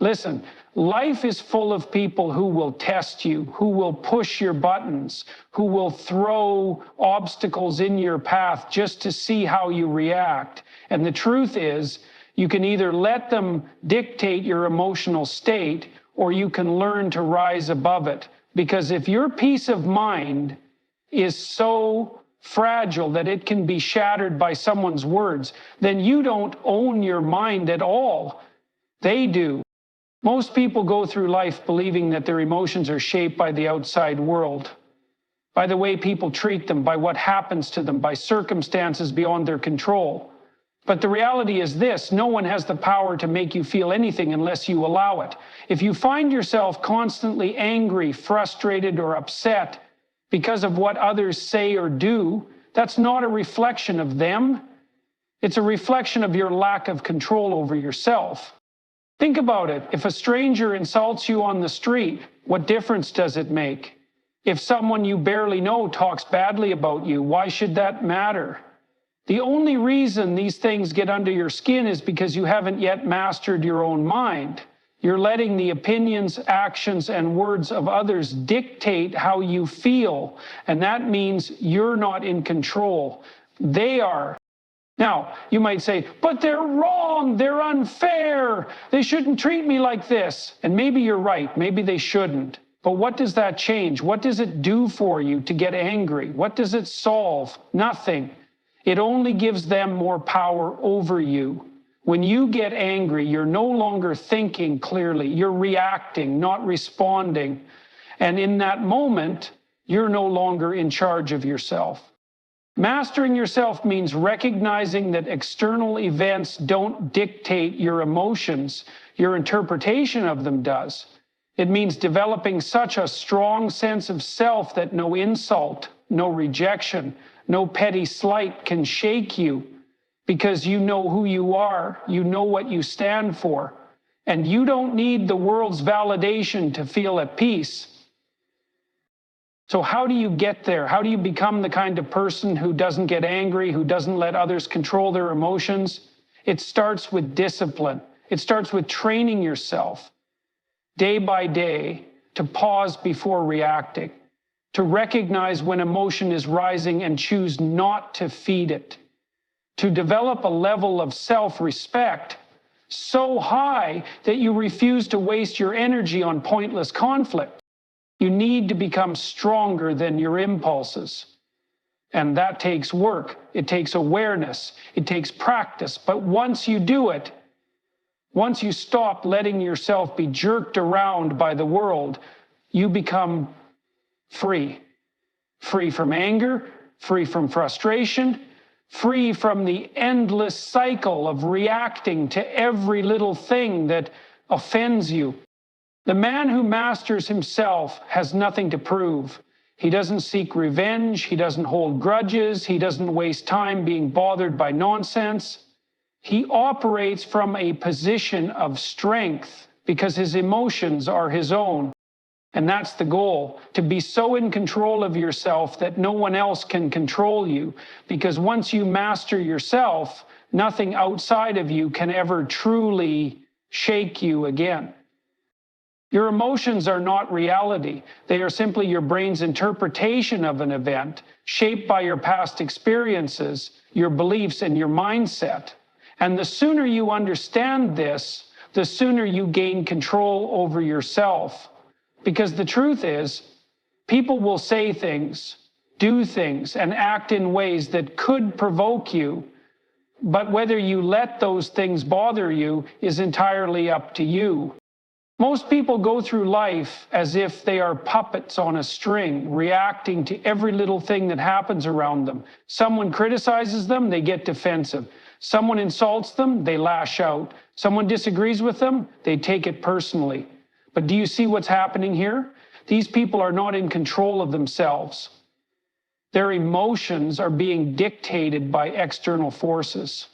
Listen, life is full of people who will test you, who will push your buttons, who will throw obstacles in your path just to see how you react. And the truth is, you can either let them dictate your emotional state, or you can learn to rise above it. Because if your peace of mind is so fragile that it can be shattered by someone's words, then you don't own your mind at all. They do. Most people go through life believing that their emotions are shaped by the outside world, by the way people treat them, by what happens to them, by circumstances beyond their control. But the reality is this: no one has the power to make you feel anything unless you allow it. If you find yourself constantly angry, frustrated, or upset because of what others say or do, that's not a reflection of them. It's a reflection of your lack of control over yourself. Think about it. If a stranger insults you on the street, what difference does it make? If someone you barely know talks badly about you, why should that matter? The only reason these things get under your skin is because you haven't yet mastered your own mind. You're letting the opinions, actions, and words of others dictate how you feel, and that means you're not in control. They are. Now, you might say, but they're wrong, they're unfair, they shouldn't treat me like this. And maybe you're right, maybe they shouldn't. But what does that change? What does it do for you to get angry? What does it solve? Nothing. It only gives them more power over you. When you get angry, you're no longer thinking clearly, you're reacting, not responding. And in that moment, you're no longer in charge of yourself. Mastering yourself means recognizing that external events don't dictate your emotions, your interpretation of them does. It means developing such a strong sense of self that no insult, no rejection, no petty slight can shake you, because you know who you are, you know what you stand for, and you don't need the world's validation to feel at peace. So how do you get there? How do you become the kind of person who doesn't get angry, who doesn't let others control their emotions? It starts with discipline. It starts with training yourself day by day to pause before reacting, to recognize when emotion is rising and choose not to feed it, to develop a level of self-respect so high that you refuse to waste your energy on pointless conflict. You need to become stronger than your impulses. And that takes work. It takes awareness. It takes practice. But once you do it, once you stop letting yourself be jerked around by the world, you become free. Free from anger, free from frustration, free from the endless cycle of reacting to every little thing that offends you. The man who masters himself has nothing to prove. He doesn't seek revenge. He doesn't hold grudges. He doesn't waste time being bothered by nonsense. He operates from a position of strength because his emotions are his own. And that's the goal, to be so in control of yourself that no one else can control you. Because once you master yourself, nothing outside of you can ever truly shake you again. Your emotions are not reality. They are simply your brain's interpretation of an event, shaped by your past experiences, your beliefs, and your mindset. And the sooner you understand this, the sooner you gain control over yourself. Because the truth is, people will say things, do things, and act in ways that could provoke you, but whether you let those things bother you is entirely up to you. Most people go through life as if they are puppets on a string, reacting to every little thing that happens around them. Someone criticizes them, they get defensive. Someone insults them, they lash out. Someone disagrees with them, they take it personally. But do you see what's happening here? These people are not in control of themselves. Their emotions are being dictated by external forces.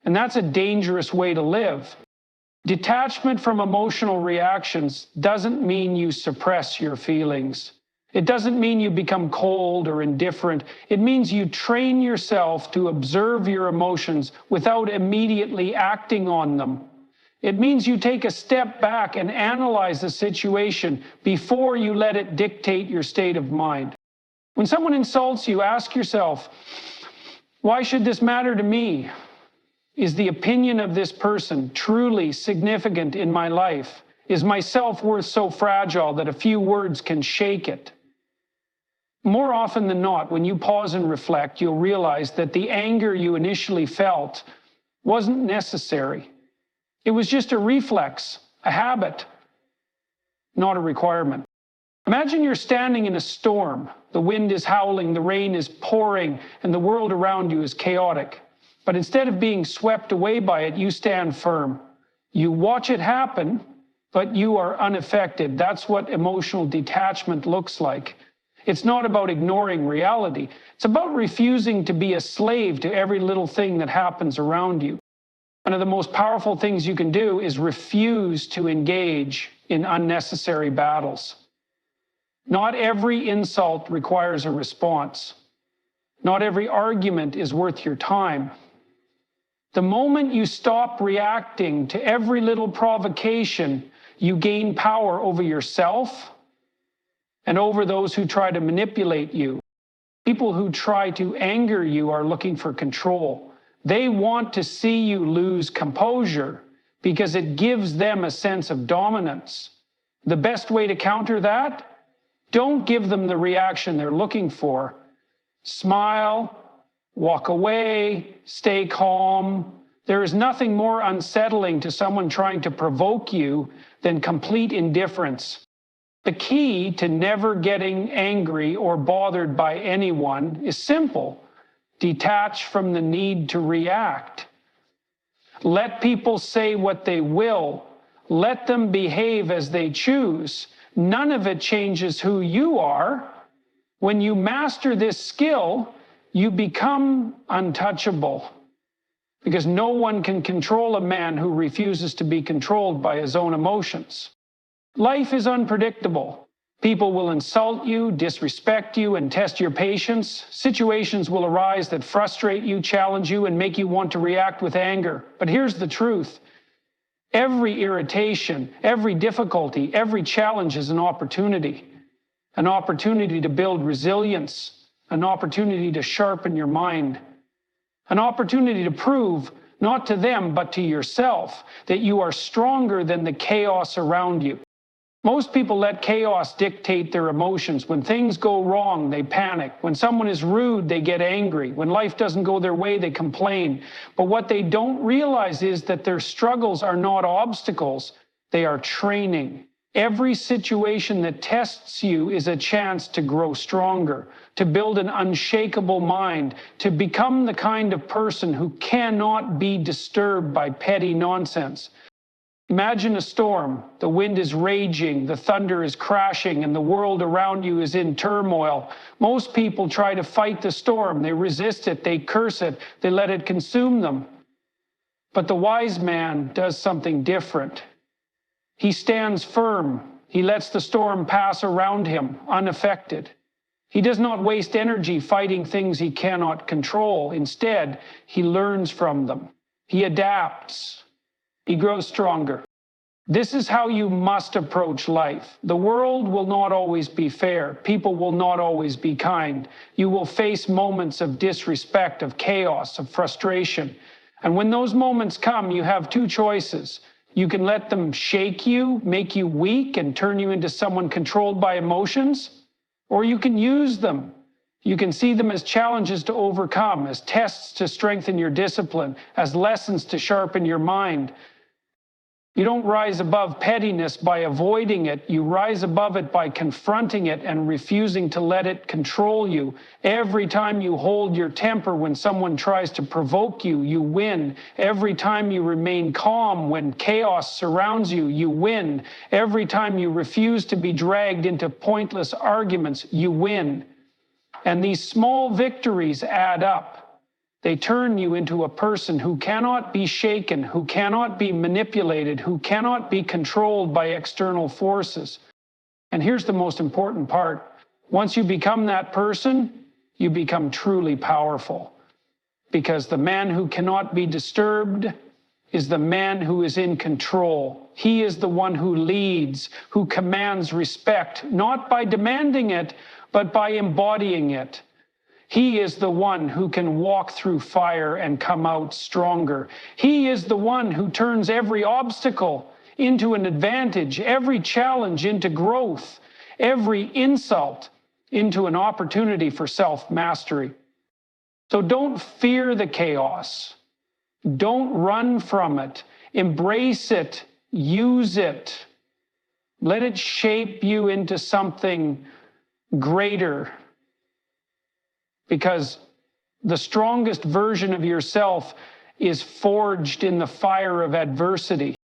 And that's a dangerous way to live. Detachment from emotional reactions doesn't mean you suppress your feelings. It doesn't mean you become cold or indifferent. It means you train yourself to observe your emotions without immediately acting on them. It means you take a step back and analyze the situation before you let it dictate your state of mind. When someone insults you, ask yourself, why should this matter to me? Is the opinion of this person truly significant in my life? Is my self-worth so fragile that a few words can shake it? More often than not, when you pause and reflect, you'll realize that the anger you initially felt wasn't necessary. It was just a reflex, a habit, not a requirement. Imagine you're standing in a storm. The wind is howling, the rain is pouring, and the world around you is chaotic. But instead of being swept away by it, you stand firm. You watch it happen, but you are unaffected. That's what emotional detachment looks like. It's not about ignoring reality. It's about refusing to be a slave to every little thing that happens around you. One of the most powerful things you can do is refuse to engage in unnecessary battles. Not every insult requires a response. Not every argument is worth your time. The moment you stop reacting to every little provocation, you gain power over yourself and over those who try to manipulate you. People who try to anger you are looking for control. They want to see you lose composure because it gives them a sense of dominance. The best way to counter that? Don't give them the reaction they're looking for. Smile, walk away, stay calm. There is nothing more unsettling to someone trying to provoke you than complete indifference. The key to never getting angry or bothered by anyone is simple. Detach from the need to react. Let people say what they will. Let them behave as they choose. None of it changes who you are. When you master this skill, you become untouchable. Because no one can control a man who refuses to be controlled by his own emotions. Life is unpredictable. People will insult you, disrespect you, and test your patience. Situations will arise that frustrate you, challenge you, and make you want to react with anger. But here's the truth. Every irritation, every difficulty, every challenge is an opportunity to build resilience, an opportunity to sharpen your mind, an opportunity to prove, not to them, but to yourself, that you are stronger than the chaos around you. Most people let chaos dictate their emotions. When things go wrong, they panic. When someone is rude, they get angry. When life doesn't go their way, they complain. But what they don't realize is that their struggles are not obstacles, they are training. Every situation that tests you is a chance to grow stronger, to build an unshakable mind, to become the kind of person who cannot be disturbed by petty nonsense. Imagine a storm. The wind is raging, the thunder is crashing, and the world around you is in turmoil. Most people try to fight the storm. They resist it, they curse it, they let it consume them. But the wise man does something different. He stands firm. He lets the storm pass around him, unaffected. He does not waste energy fighting things he cannot control. Instead, he learns from them. He adapts. He grows stronger. This is how you must approach life. The world will not always be fair. People will not always be kind. You will face moments of disrespect, of chaos, of frustration. And when those moments come, you have two choices. You can let them shake you, make you weak, and turn you into someone controlled by emotions, or you can use them. You can see them as challenges to overcome, as tests to strengthen your discipline, as lessons to sharpen your mind. You don't rise above pettiness by avoiding it. You rise above it by confronting it and refusing to let it control you. Every time you hold your temper when someone tries to provoke you, you win. Every time you remain calm when chaos surrounds you, you win. Every time you refuse to be dragged into pointless arguments, you win. And these small victories add up. They turn you into a person who cannot be shaken, who cannot be manipulated, who cannot be controlled by external forces. And here's the most important part. Once you become that person, you become truly powerful. Because the man who cannot be disturbed is the man who is in control. He is the one who leads, who commands respect, not by demanding it, but by embodying it. He is the one who can walk through fire and come out stronger. He is the one who turns every obstacle into an advantage, every challenge into growth, every insult into an opportunity for self-mastery. So don't fear the chaos. Don't run from it. Embrace it. Use it. Let it shape you into something greater. Because the strongest version of yourself is forged in the fire of adversity.